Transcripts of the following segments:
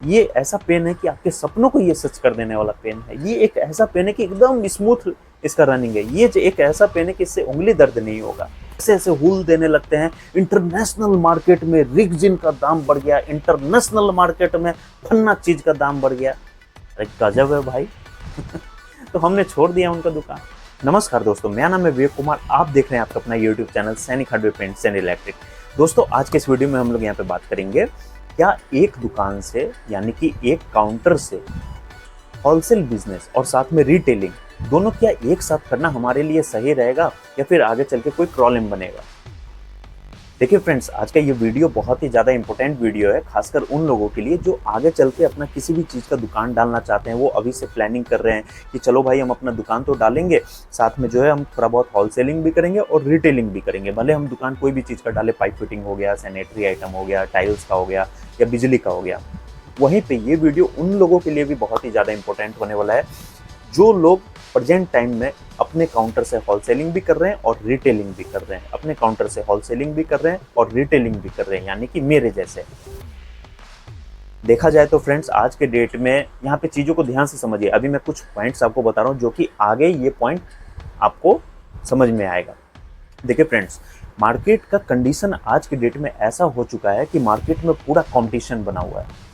ये ऐसा पेन है कि आपके सपनों को ये सच कर देने वाला पेन है। ये एक ऐसा पेन है कि एकदम स्मूथ इसका रनिंग है। ये एक ऐसा पेन है कि इससे उंगली दर्द नहीं होगा। ऐसे ऐसे हुल देने लगते हैं। इंटरनेशनल मार्केट में रिगजिन का दाम बढ़ गया, इंटरनेशनल मार्केट में फन्ना चीज का दाम बढ़ गया। अरे गजब है भाई। तो हमने छोड़ दिया उनका दुकान। नमस्कार दोस्तों, मेरा नाम है विवेक कुमार। आप देख रहे हैं आपका अपना यूट्यूब चैनल सैनिक हार्डवेयर पेंट्स एंड इलेक्ट्रिक। दोस्तों, आज के इस वीडियो में हम लोग यहाँ पे बात करेंगे क्या एक दुकान से यानी कि एक काउंटर से होलसेल बिजनेस और साथ में रिटेलिंग दोनों क्या एक साथ करना हमारे लिए सही रहेगा या फिर आगे चल के कोई प्रॉब्लम बनेगा। देखिए फ्रेंड्स, आज का ये वीडियो बहुत ही ज़्यादा इंपॉर्टेंट वीडियो है, खासकर उन लोगों के लिए जो आगे चल के अपना किसी भी चीज़ का दुकान डालना चाहते हैं। वो अभी से प्लानिंग कर रहे हैं कि चलो भाई हम अपना दुकान तो डालेंगे, साथ में जो है हम थोड़ा बहुत होलसेलिंग भी करेंगे और रिटेलिंग भी करेंगे। भले हम दुकान कोई भी चीज़ का डाले, पाइप फिटिंग हो गया, सैनिटरी आइटम हो गया, टाइल्स का हो गया या बिजली का हो गया। वहीं पे ये वीडियो उन लोगों के लिए भी बहुत ही ज़्यादा इंपॉर्टेंट होने वाला है जो लोग प्रेजेंट टाइम में अपने काउंटर से होलसेलिंग भी कर रहे हैं और रिटेलिंग भी कर रहे हैं, अपने काउंटर से होलसेलिंग भी कर रहे हैं और रिटेलिंग भी कर रहे हैं, यानी कि मेरे जैसे। देखा जाए तो फ्रेंड्स, आज के डेट में यहाँ पे चीज़ों को ध्यान से समझिए। अभी मैं कुछ पॉइंट्स आपको बता रहा हूँ जो कि आगे ये पॉइंट आपको समझ में आएगा। देखिए फ्रेंड्स, मार्केट का कंडीशन आज के डेट में ऐसा हो चुका है कि मार्केट में पूरा कंपटीशन बना हुआ है।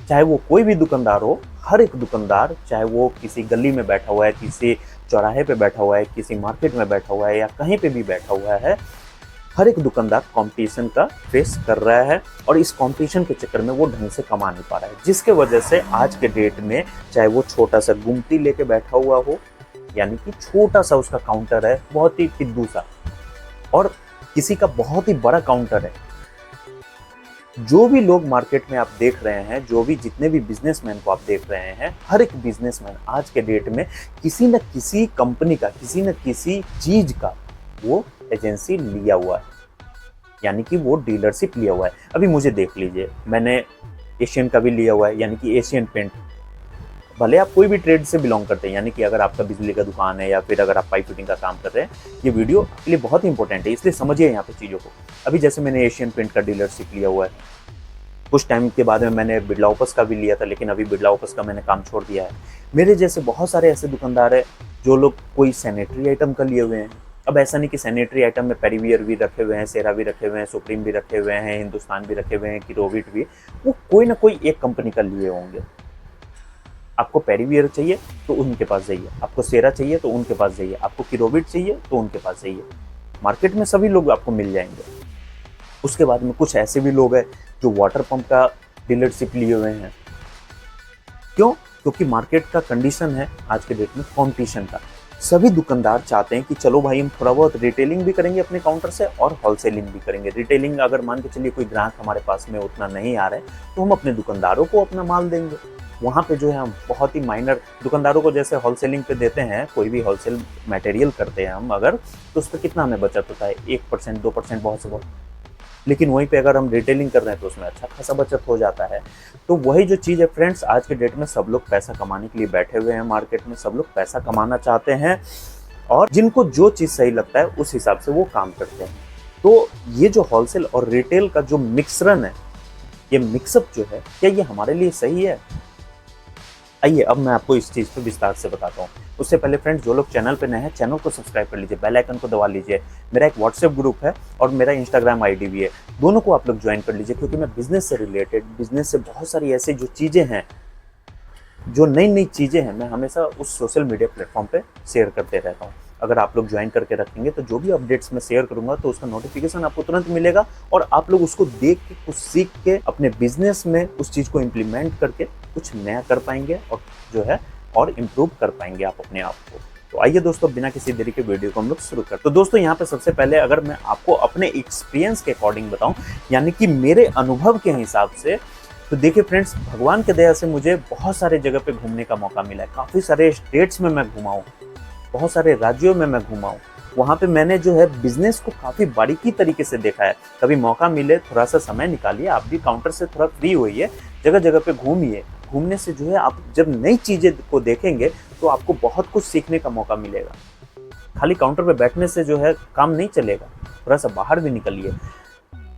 चाहे वो कोई भी दुकानदार हो, हर एक दुकानदार, चाहे वो किसी गली में बैठा हुआ है, किसी चौराहे पे बैठा हुआ है, किसी मार्केट में बैठा हुआ है या कहीं पे भी बैठा हुआ है, हर एक दुकानदार कंपटीशन का फेस कर रहा है और इस कंपटीशन के चक्कर में वो ढंग से कमा नहीं पा रहा है, जिसके वजह से आज के डेट में चाहे वो छोटा सा गुमटी लेके बैठा हुआ हो, यानी कि छोटा सा उसका काउंटर है, बहुत ही पिद्दू सा, और किसी का बहुत ही बड़ा काउंटर है। जो भी लोग मार्केट में आप देख रहे हैं, जो भी जितने भी बिजनेसमैन को आप देख रहे हैं, हर एक बिजनेसमैन आज के डेट में किसी न किसी कंपनी का, किसी न किसी चीज का वो एजेंसी लिया हुआ है, यानी कि वो डीलरशिप लिया हुआ है। अभी मुझे देख लीजिए, मैंने एशियन का भी लिया हुआ है, यानी कि एशियन पेंट। भले आप कोई भी ट्रेड से बिलोंग करते हैं, यानी कि अगर आपका बिजली का दुकान है या फिर अगर आप पाइप फिटिंग का काम कर रहे हैं, ये वीडियो आपके लिए बहुत ही इंपॉर्टेंट है, इसलिए समझिए यहाँ पे चीज़ों को। अभी जैसे मैंने एशियन पेंट का डीलरशिप लिया हुआ है, कुछ टाइम के बाद में मैंने बिरला ओपस का भी लिया था, लेकिन अभी बिरला ओपस का मैंने काम छोड़ दिया है। मेरे जैसे बहुत सारे ऐसे दुकानदार हैं जो लोग कोई सैनिटरी आइटम का लिए हुए हैं। अब ऐसा नहीं कि सैनिटरी आइटम में पेरीवियर भी रखे हुए हैं, सेरा भी रखे हुए हैं, सुप्रीम भी रखे हुए हैं, हिंदुस्तान भी रखे हुए हैं, किरोविट भी, वो कोई ना कोई एक कंपनी का लिए होंगे। आपको पेरीवियर चाहिए तो उनके पास जाइए, आपको सेरा चाहिए तो उनके पास जाइए, आपको किरोविट चाहिए तो उनके पास जाइए। मार्केट में सभी लोग आपको मिल जाएंगे। उसके बाद में कुछ ऐसे भी लोग हैं जो वाटर पंप का डीलरशिप लिए हुए हैं। क्यों? क्योंकि मार्केट का कंडीशन है आज के डेट में कंपटीशन का। सभी दुकानदार चाहते हैं कि चलो भाई हम थोड़ा बहुत रिटेलिंग भी करेंगे अपने काउंटर से और होलसेलिंग भी करेंगे। रिटेलिंग अगर मान के चलिए कोई ग्राहक हमारे पास में उतना नहीं आ रहा है तो हम अपने दुकानदारों को अपना माल देंगे। वहाँ पे जो है हम बहुत ही माइनर दुकानदारों को जैसे होलसेलिंग पे देते हैं, कोई भी होलसेल मटेरियल करते हैं हम अगर, तो उस पर कितना हमें बचत होता है, 1% 2% बहुत से बहुत। लेकिन वहीं पे अगर हम रिटेलिंग कर रहे हैं तो उसमें अच्छा खासा बचत हो जाता है। तो वही जो चीज़ है फ्रेंड्स, आज के डेट में सब लोग पैसा कमाने के लिए बैठे हुए हैं मार्केट में, सब लोग पैसा कमाना चाहते हैं और जिनको जो चीज़ सही लगता है उस हिसाब से वो काम करते हैं। तो ये जो होलसेल और रिटेल का जो मिक्सरन है, ये मिक्सअप जो है, क्या ये हमारे लिए सही है? आइए अब मैं आपको इस चीज़ पे विस्तार से बताता हूँ। उससे पहले फ्रेंड्स, जो लोग चैनल पे नए हैं, चैनल को सब्सक्राइब कर लीजिए, बेल आइकन को दबा लीजिए। मेरा एक व्हाट्सएप ग्रुप है और मेरा इंस्टाग्राम आईडी भी है, दोनों को आप लोग ज्वाइन कर लीजिए, क्योंकि मैं बिजनेस से रिलेटेड, बिजनेस से बहुत सारी ऐसी जो चीज़ें हैं, जो नई नई चीज़ें हैं, मैं हमेशा उस सोशल मीडिया प्लेटफॉर्म पे शेयर करते रहता हूँ। अगर आप लोग ज्वाइन करके रखेंगे तो जो भी अपडेट्स मैं शेयर करूंगा तो उसका नोटिफिकेशन आपको तुरंत मिलेगा और आप लोग उसको देख के, कुछ सीख के अपने बिजनेस में उस चीज़ को इम्प्लीमेंट करके कुछ नया कर पाएंगे और जो है और इम्प्रूव कर पाएंगे आप अपने आप को। तो आइए दोस्तों, बिना किसी देरी के वीडियो को हम लोग शुरू करते हैं। तो दोस्तों, यहाँ पे सबसे पहले अगर मैं आपको अपने एक्सपीरियंस के अकॉर्डिंग बताऊं, यानी कि मेरे अनुभव के हिसाब से, तो देखिए फ्रेंड्स, भगवान के दया से मुझे बहुत सारे जगह पे घूमने का मौका मिला है। काफ़ी सारे स्टेट्स में मैं घुमा हूँ, बहुत सारे राज्यों में मैं घुमा हूँ। वहाँ पे मैंने जो है बिजनेस को काफ़ी बारीकी तरीके से देखा है। कभी मौका मिले, थोड़ा सा समय निकालिए, आप भी काउंटर से थोड़ा फ्री होइए, जगह जगह पे घूमिए। घूमने से जो है आप जब नई चीज़ें को देखेंगे तो आपको बहुत कुछ सीखने का मौका मिलेगा। खाली काउंटर पे बैठने से जो है काम नहीं चलेगा, थोड़ा सा बाहर भी निकलिए।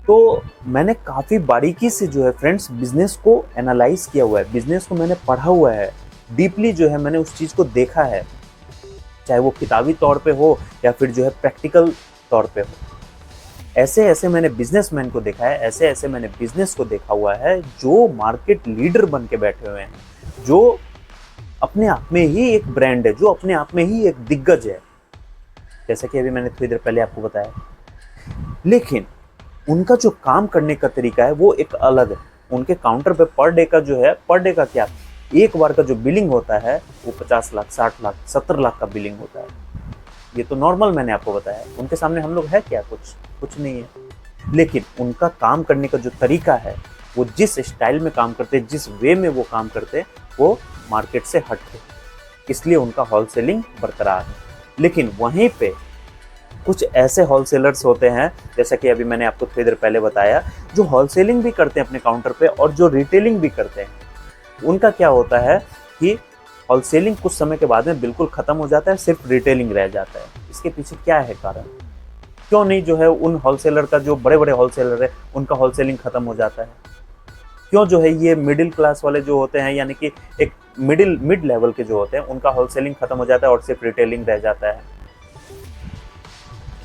तो मैंने काफ़ी बारीकी से जो है फ्रेंड्स बिज़नेस को एनालाइज़ किया हुआ है, बिज़नेस को मैंने पढ़ा हुआ है, डीपली जो है मैंने उस चीज़ को देखा है, चाहे वो किताबी तौर पे हो या फिर जो है प्रैक्टिकल तौर पे हो। ऐसे ऐसे मैंने बिजनेसमैन को देखा है, ऐसे ऐसे मैंने बिजनेस को देखा हुआ है जो मार्केट लीडर बन के बैठे हुए हैं, जो अपने आप में ही एक ब्रांड है, जो अपने आप में ही एक दिग्गज है, जैसा कि अभी मैंने थोड़ी देर पहले आपको बताया। लेकिन उनका जो काम करने का तरीका है वो एक अलग है। उनके काउंटर पे पर डे का जो है, पर डे का क्या, एक बार का जो बिलिंग होता है वो 50 लाख, 60 लाख, 70 लाख का बिलिंग होता है। ये तो नॉर्मल मैंने आपको बताया। उनके सामने हम लोग है क्या, कुछ नहीं है। लेकिन उनका काम करने का जो तरीका है, वो जिस स्टाइल में काम करते, जिस वे में वो काम करते, वो मार्केट से हटते, इसलिए उनका होलसेलिंग बरकरार है। लेकिन वहीं पे कुछ ऐसे होलसेलर्स होते हैं, जैसा कि अभी मैंने आपको थोड़ी देर पहले बताया, जो होलसेलिंग भी करते हैं अपने काउंटर पे और जो रिटेलिंग भी करते हैं। उनका क्या होता है कि होलसेलिंग कुछ समय के बाद में बिल्कुल खत्म हो जाता है, सिर्फ रिटेलिंग रह जाता है। इसके पीछे क्या है कारण? क्यों नहीं जो है उन होलसेलर का, जो बड़े बड़े होलसेलर है, उनका होलसेलिंग खत्म हो जाता है? क्यों जो है ये मिडिल क्लास वाले जो होते हैं, यानी कि एक मिड लेवल के जो होते हैं, उनका होलसेलिंग खत्म हो जाता है और सिर्फ रिटेलिंग रह जाता है?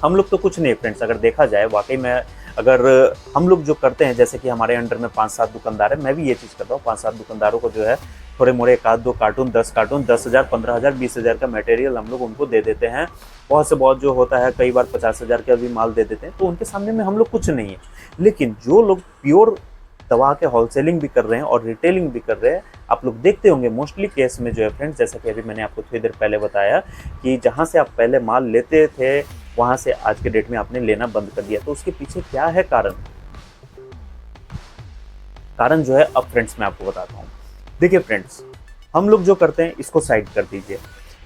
हम लोग तो कुछ नहीं फ्रेंड्स, अगर देखा जाए वाकई में, अगर हम लोग जो करते हैं, जैसे कि हमारे अंडर में 5-7 दुकानदार है, मैं भी ये चीज़ करता हूँ, 5-7 दुकानदारों को जो है थोड़े मोड़े 1-2 कार्टून, 10 कार्टून, 10,000, 15,000, 20,000 का मटेरियल हम लोग उनको दे देते हैं। बहुत से बहुत जो होता है, कई बार 50,000 का भी माल दे देते हैं, तो उनके सामने में हम लोग कुछ नहीं है। लेकिन जो लोग प्योर दवा के होलसेलिंग भी कर रहे हैं और रिटेलिंग भी कर रहे हैं, आप लोग देखते होंगे मोस्टली केस में जो है फ्रेंड्स, जैसा कि अभी मैंने आपको थोड़ी देर पहले बताया कि जहाँ से आप पहले माल लेते थे, वहां से आज के डेट में आपने लेना बंद कर दिया। तो उसके पीछे क्या है कारण? कारण जो है अब फ्रेंड्स मैं आपको बताता हूँ। देखिए फ्रेंड्स, हम लोग जो करते हैं इसको साइड कर दीजिए।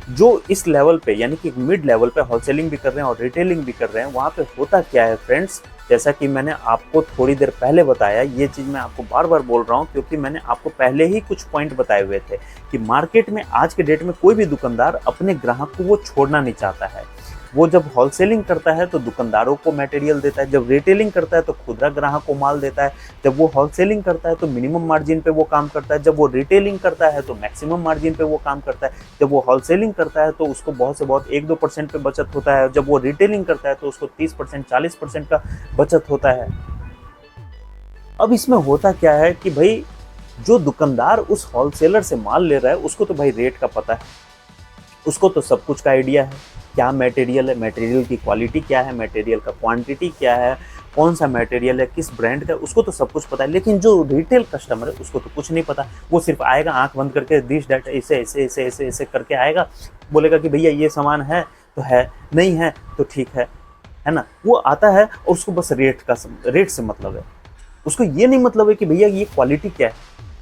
जो इस लेवल पे, यानी कि मिड लेवल पे होलसेलिंग भी कर रहे हैं और रिटेलिंग भी कर रहे हैं, वहाँ पे होता क्या है फ्रेंड्स, जैसा कि मैंने आपको थोड़ी देर पहले बताया, ये चीज़ मैं आपको बार बार बोल रहा हूँ क्योंकि मैंने आपको पहले ही कुछ पॉइंट बताए हुए थे कि मार्केट में आज के डेट में कोई भी दुकानदार अपने ग्राहक को वो छोड़ना नहीं चाहता है। वो जब होलसेलिंग करता है तो दुकानदारों को मटेरियल देता है, जब रिटेलिंग करता है तो खुदरा ग्राहक को माल देता है, जब वो होलसेलिंग करता है तो मिनिमम मार्जिन पे वो काम करता है, जब वो रिटेलिंग करता है तो मैक्सिमम मार्जिन पे वो काम करता है, जब वो होलसेलिंग करता है तो उसको बहुत से बहुत 1-2% पे बचत होता है, जब वो रिटेलिंग करता है तो उसको 30%, 40% का बचत होता है। अब इसमें होता क्या है कि भाई जो दुकानदार उस होलसेलर से माल ले रहा है उसको तो भाई रेट का पता है, उसको तो सब कुछ का आइडिया है, क्या मटेरियल है, मटेरियल की क्वालिटी क्या है, मटेरियल का क्वांटिटी क्या है, कौन सा मटेरियल है, किस ब्रांड का, उसको तो सब कुछ पता है। लेकिन जो रिटेल कस्टमर है उसको तो कुछ नहीं पता। वो सिर्फ आएगा, आंख बंद करके दिस डेट ऐसे ऐसे ऐसे ऐसे ऐसे करके आएगा, बोलेगा कि भैया ये सामान है तो है, नहीं है तो ठीक है ना। वो आता है और उसको बस रेट से मतलब है, उसको ये नहीं मतलब है कि भैया ये क्वालिटी क्या है।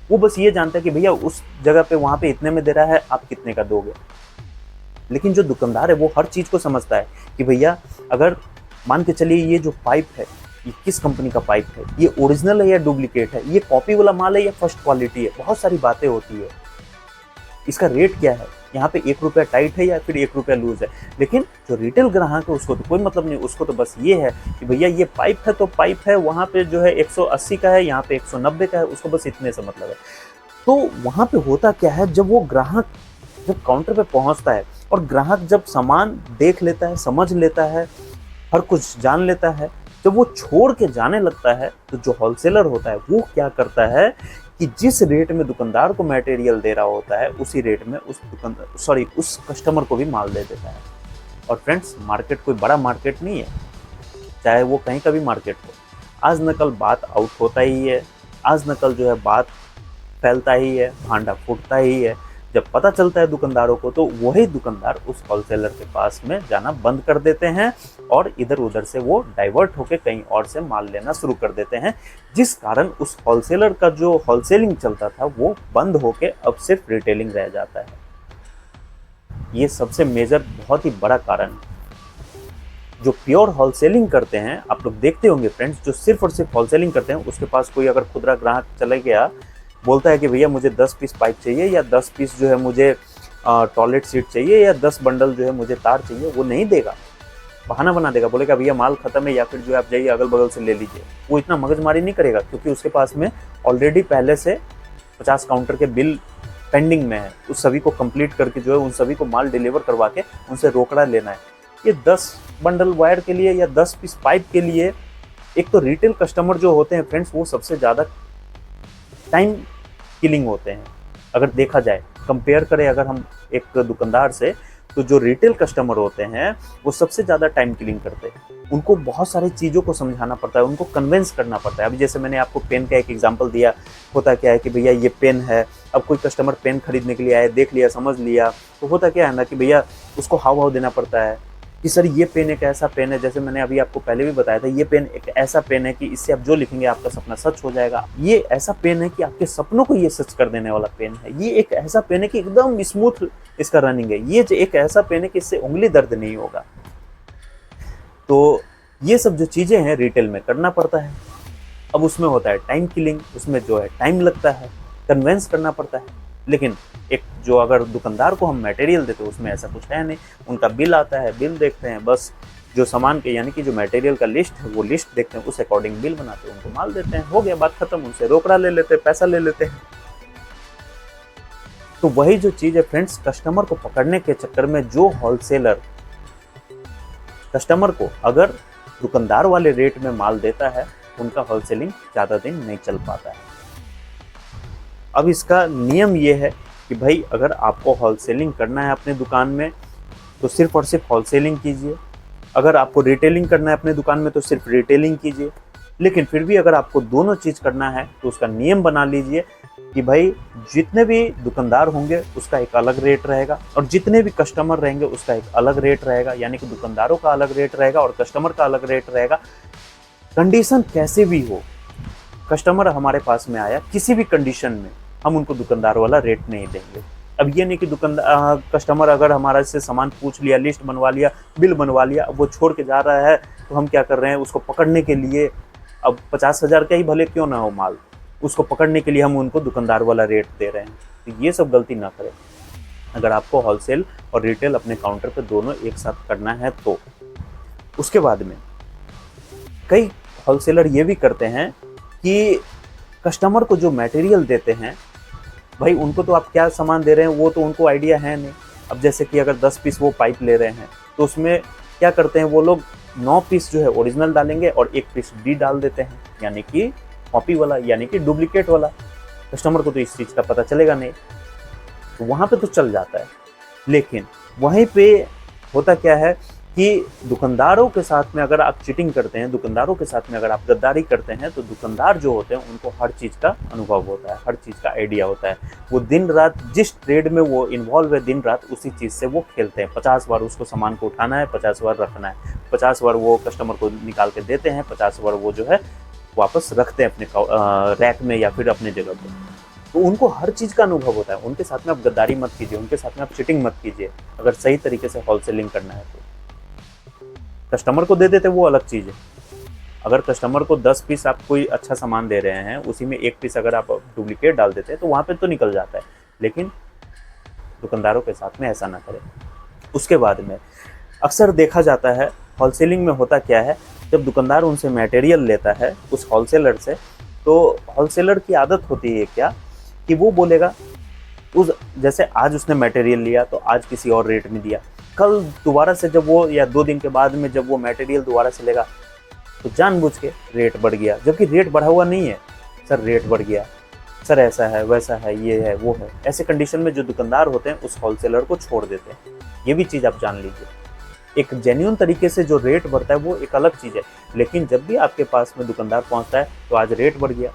वो बस ये जानता है कि भैया उस जगह पे वहाँ पे इतने में दे रहा है, आप कितने का दोगे। लेकिन जो दुकानदार है वो हर चीज़ को समझता है कि भैया अगर मान के चलिए ये जो पाइप है, ये किस कंपनी का पाइप है, ये ओरिजिनल है या डुप्लीकेट है, ये कॉपी वाला माल है या फर्स्ट क्वालिटी है, बहुत सारी बातें होती है। इसका रेट क्या है, यहाँ पे 1 रुपया टाइट है या फिर 1 रुपया लूज है। लेकिन जो रिटेल ग्राहक है उसको तो कोई मतलब नहीं, उसको तो बस ये है कि भैया ये पाइप है तो पाइप है, वहाँ पे जो है 180 का है, यहाँ पे 190 का है, उसको बस इतने से मतलब है। तो वहाँ पे होता क्या है, जब वो ग्राहक जब काउंटर पे पहुँचता है और ग्राहक जब सामान देख लेता है, समझ लेता है, हर कुछ जान लेता है, जब वो छोड़ के जाने लगता है तो जो होलसेलर होता है वो क्या करता है कि जिस रेट में दुकानदार को मटेरियल दे रहा होता है उसी रेट में उस कस्टमर को भी माल दे देता है। और फ्रेंड्स, मार्केट कोई बड़ा मार्केट नहीं है, चाहे वो कहीं का भी मार्केट हो, आज न कल बात आउट होता ही है, आज न कल जो है बात फैलता ही है, भांडा फूटता ही है। जब पता चलता है दुकानदारों को तो वही दुकानदार उस होलसेलर के पास में जाना बंद कर देते हैं और इधर उधर से वो डाइवर्ट होकर कहीं और से माल लेना शुरू कर देते हैं, जिस कारण उस होलसेलर का जो होलसेलिंग चलता था वो बंद होके अब सिर्फ रिटेलिंग रह जाता है। ये सबसे मेजर बहुत ही बड़ा कारण है। जो प्योर होलसेलिंग करते हैं, आप लोग देखते होंगे फ्रेंड्स, जो सिर्फ और सिर्फ होलसेलिंग करते हैं, उसके पास कोई अगर खुदरा ग्राहक चले गया, बोलता है कि भैया मुझे 10 पीस पाइप चाहिए या 10 पीस जो है मुझे टॉयलेट सीट चाहिए या 10 बंडल जो है मुझे तार चाहिए, वो नहीं देगा। बहाना बना देगा, बोलेगा भैया माल खत्म है या फिर जो है आप जाइए अगल बगल से ले लीजिए। वो इतना मगजमारी नहीं करेगा क्योंकि उसके पास में ऑलरेडी पहले से 50 काउंटर के बिल पेंडिंग में है। उस सभी को कंप्लीट करके जो है उन सभी को माल डिलीवर करवा के उनसे रोकड़ा लेना है। ये 10 बंडल वायर के लिए या 10 पीस पाइप के लिए, एक तो रिटेल कस्टमर जो होते हैं फ्रेंड्स वो सबसे ज़्यादा टाइम किलिंग होते हैं। अगर देखा जाए, कंपेयर करें अगर हम एक दुकानदार से, तो जो रिटेल कस्टमर होते हैं वो सबसे ज़्यादा टाइम किलिंग करते हैं। उनको बहुत सारी चीज़ों को समझाना पड़ता है, उनको कन्विंस करना पड़ता है। अभी जैसे मैंने आपको पेन का एक एग्जांपल दिया, होता क्या है कि भैया ये पेन है, अब कोई कस्टमर पेन खरीदने के लिए आए, देख लिया, समझ लिया, तो होता क्या है ना कि भैया उसको हाव भाव देना पड़ता है कि सर ये पेन एक ऐसा पेन है, जैसे मैंने अभी आपको पहले भी बताया था, ये पेन एक ऐसा पेन है कि इससे आप जो लिखेंगे आपका सपना सच हो जाएगा। ये ऐसा पेन है कि आपके सपनों को ये सच कर देने वाला पेन है। ये एक ऐसा पेन है कि एकदम स्मूथ इसका रनिंग है। ये एक ऐसा पेन है कि इससे उंगली दर्द नहीं होगा। तो ये सब जो चीज़ें हैं रिटेल में करना पड़ता है। अब उसमें होता है टाइम किलिंग, उसमें जो है टाइम लगता है, कन्वेंस करना पड़ता है। लेकिन एक जो अगर दुकानदार को हम मटेरियल देते हैं उसमें ऐसा कुछ है नहीं। उनका बिल आता है, बिल देखते हैं, बस जो सामान के यानी कि जो मटेरियल का लिस्ट है वो लिस्ट देखते हैं, उस अकॉर्डिंग बिल बनाते हैं, उनको माल देते हैं, हो गया बात खत्म। उनसे रोकड़ा ले लेते हैं, पैसा ले लेते हैं। तो वही जो चीज़ है फ्रेंड्स, कस्टमर को पकड़ने के चक्कर में जो होलसेलर कस्टमर को अगर दुकानदार वाले रेट में माल देता है, उनका होलसेलिंग ज़्यादा दिन नहीं चल पाता है। अब इसका नियम ये है कि भाई अगर आपको होलसेलिंग करना है अपने दुकान में तो सिर्फ और सिर्फ होलसेलिंग कीजिए। अगर आपको रिटेलिंग करना है अपने दुकान में तो सिर्फ रिटेलिंग कीजिए। लेकिन फिर भी अगर आपको दोनों चीज़ करना है तो उसका नियम बना लीजिए कि भाई जितने भी दुकानदार होंगे उसका एक अलग रेट रहेगा और जितने भी कस्टमर रहेंगे उसका एक अलग रेट रहेगा। यानी कि दुकानदारों का अलग रेट रहेगा और कस्टमर का अलग रेट रहेगा। कंडीशन कैसे भी हो, कस्टमर हमारे पास में आया किसी भी कंडीशन में, हम उनको दुकानदार वाला रेट नहीं देंगे। अब ये नहीं कि दुकानदार कस्टमर अगर हमारे से सामान पूछ लिया, लिस्ट बनवा लिया, बिल बनवा लिया, अब वो छोड़ के जा रहा है तो हम क्या कर रहे हैं, उसको पकड़ने के लिए, अब 50,000 का ही भले क्यों ना हो माल, उसको पकड़ने के लिए हम उनको दुकानदार वाला रेट दे रहे हैं। तो ये सब गलती ना करें। अगर आपको होलसेल और रिटेल अपने काउंटर पे दोनों एक साथ करना है तो उसके बाद में कई होलसेलर ये भी करते हैं कि कस्टमर को जो मटेरियल देते हैं, भाई उनको तो आप क्या सामान दे रहे हैं वो तो उनको आइडिया है नहीं। अब जैसे कि अगर 10 पीस वो पाइप ले रहे हैं तो उसमें क्या करते हैं वो लोग, 9 पीस जो है ओरिजिनल डालेंगे और 1 पीस डी डाल देते हैं, यानी कि कॉपी वाला, यानी कि डुप्लीकेट वाला। कस्टमर को तो इस चीज़ का पता चलेगा नहीं, तो वहाँ पे तो चल जाता है। लेकिन वहीं पे होता क्या है कि दुकानदारों के साथ में अगर आप चीटिंग करते हैं, दुकानदारों के साथ में अगर आप गद्दारी करते हैं, तो दुकानदार जो होते हैं उनको हर चीज़ का अनुभव होता है, हर चीज़ का आइडिया होता है। वो दिन रात जिस ट्रेड में वो इन्वॉल्व है, दिन रात उसी चीज़ से वो खेलते हैं। 50 बार उसको सामान को उठाना है, 50 बार रखना है, 50 बार वो कस्टमर को निकाल के देते हैं, 50 बार वो जो है वापस रखते हैं अपने रैक में या फिर अपने जगह पर। तो उनको हर चीज़ का अनुभव होता है। उनके साथ में आप गद्दारी मत कीजिए, उनके साथ में आप चीटिंग मत कीजिए। अगर सही तरीके से होलसेलिंग करना है तो कस्टमर को दे देते वो अलग चीज़ है। अगर कस्टमर को 10 पीस आप कोई अच्छा सामान दे रहे हैं, उसी में 1 पीस अगर आप डुप्लीकेट डाल देते हैं तो वहाँ पे तो निकल जाता है। लेकिन दुकानदारों के साथ में ऐसा ना करें। उसके बाद में अक्सर देखा जाता है होलसेलिंग में होता क्या है, जब दुकानदार उनसे मटेरियल लेता है उस होलसेलर से, तो होलसेलर की आदत होती है क्या कि वो बोलेगा उस जैसे आज उसने मटेरियल लिया तो आज किसी और रेट में दिया, कल दोबारा से जब वो या 2 दिन के बाद में जब वो मटेरियल दोबारा से लेगा तो जानबूझ के रेट बढ़ गया, जबकि रेट बढ़ा हुआ नहीं है। सर रेट बढ़ गया, सर ऐसा है, वैसा है, ये है, वो है। ऐसे कंडीशन में जो दुकानदार होते हैं उस होलसेलर को छोड़ देते हैं। ये भी चीज़ आप जान लीजिए। एक जेन्युइन तरीके से जो रेट बढ़ता है वो एक अलग चीज़ है, लेकिन जब भी आपके पास में दुकानदार पहुंचता है तो आज रेट बढ़ गया।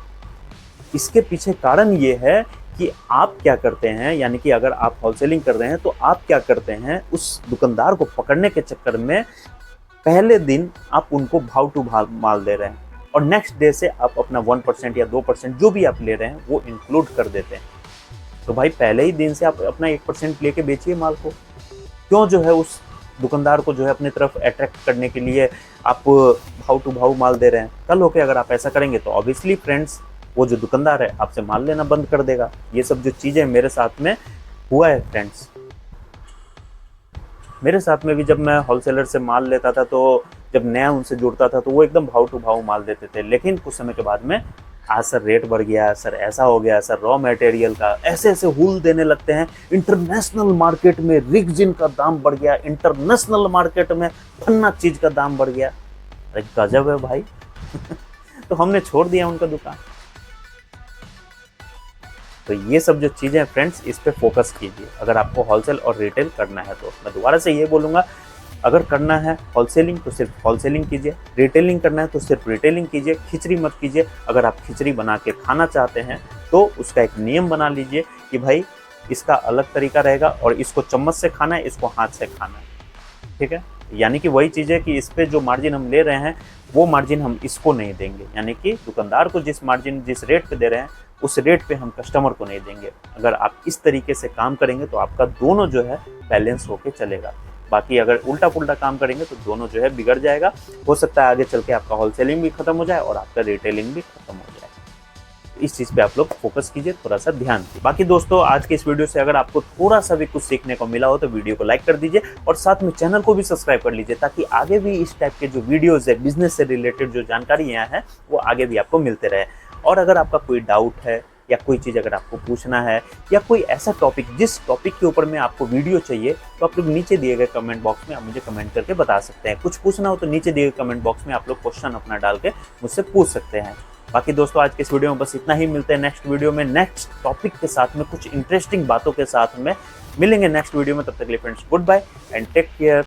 इसके पीछे कारण ये है कि आप क्या करते हैं, यानी कि अगर आप होलसेलिंग कर रहे हैं तो आप क्या करते हैं, उस दुकानदार को पकड़ने के चक्कर में पहले दिन आप उनको भाव टू भाव माल दे रहे हैं और नेक्स्ट डे से आप अपना 1% या 2% जो भी आप ले रहे हैं वो इंक्लूड कर देते हैं। तो भाई पहले ही दिन से आप अपना 1% लेके बेचिए माल को। क्यों जो है उस दुकानदार को जो है अपनी तरफ अट्रैक्ट करने के लिए आप भाव टू भाव माल दे रहे हैं। कल होके अगर आप ऐसा करेंगे तो ऑब्वियसली फ्रेंड्स वो जो दुकानदार है आपसे माल लेना बंद कर देगा। ये सब जो चीज़ें मेरे साथ में हुआ है फ्रेंड्स। मेरे साथ में भी जब मैं होलसेलर से माल लेता था तो जब नया उनसे जुड़ता था तो वो एकदम भाव टू भाव माल देते थे, लेकिन कुछ समय के बाद में आज सर रेट बढ़ गया, सर ऐसा हो गया, सर रॉ मटेरियल का ऐसे ऐसे हुल देने लगते हैं, इंटरनेशनल मार्केट में रिगजिन का दाम बढ़ गया, इंटरनेशनल मार्केट में फन्ना चीज का दाम बढ़ गया। अरे गजब है भाई। तो हमने छोड़ दिया उनका दुकान। तो ये सब जो चीज़ें हैं फ्रेंड्स, इस पे फोकस कीजिए अगर आपको होलसेल और रिटेल करना है। तो मैं दोबारा से ये बोलूँगा, अगर करना है होलसेलिंग तो सिर्फ होलसेलिंग कीजिए, रिटेलिंग करना है तो सिर्फ रिटेलिंग कीजिए, खिचड़ी मत कीजिए। अगर आप खिचड़ी बना के खाना चाहते हैं तो उसका एक नियम बना लीजिए कि भाई इसका अलग तरीका रहेगा और इसको चम्मच से खाना है, इसको हाथ से खाना है, ठीक है। यानी कि वही चीज़ है कि इस पे जो मार्जिन हम ले रहे हैं वो मार्जिन हम इसको नहीं देंगे, यानी कि दुकानदार को जिस मार्जिन जिस रेट पे दे रहे हैं उस रेट पे हम कस्टमर को नहीं देंगे। अगर आप इस तरीके से काम करेंगे तो आपका दोनों जो है बैलेंस होके चलेगा। बाकी अगर उल्टा पुल्टा काम करेंगे तो दोनों जो है बिगड़ जाएगा। हो सकता है आगे चल के आपका होलसेलिंग भी खत्म हो जाए और आपका रिटेलिंग भी खत्म हो जाए। इस चीज़ पे आप लोग फोकस कीजिए, थोड़ा सा ध्यान दीजिए। बाकी दोस्तों, आज के इस वीडियो से अगर आपको थोड़ा सा भी कुछ सीखने को मिला हो तो वीडियो को लाइक कर दीजिए और साथ में चैनल को भी सब्सक्राइब कर लीजिए, ताकि आगे भी इस टाइप के जो वीडियोस है, बिजनेस से रिलेटेड जो जानकारियाँ हैं वो आगे भी आपको मिलते रहे। और अगर आपका कोई डाउट है या कोई चीज़ अगर आपको पूछना है या कोई ऐसा टॉपिक जिस टॉपिक के ऊपर में आपको वीडियो चाहिए, तो आप लोग नीचे दिए गए कमेंट बॉक्स में आप मुझे कमेंट करके बता सकते हैं। कुछ पूछना हो तो नीचे दिए गए कमेंट बॉक्स में आप लोग क्वेश्चन अपना डाल के मुझसे पूछ सकते हैं। बाकी दोस्तों, आज के इस वीडियो में बस इतना ही। मिलते हैं नेक्स्ट वीडियो में नेक्स्ट टॉपिक के साथ में, कुछ इंटरेस्टिंग बातों के साथ में मिलेंगे नेक्स्ट वीडियो में। तब तक के लिए friends, good bye and take care.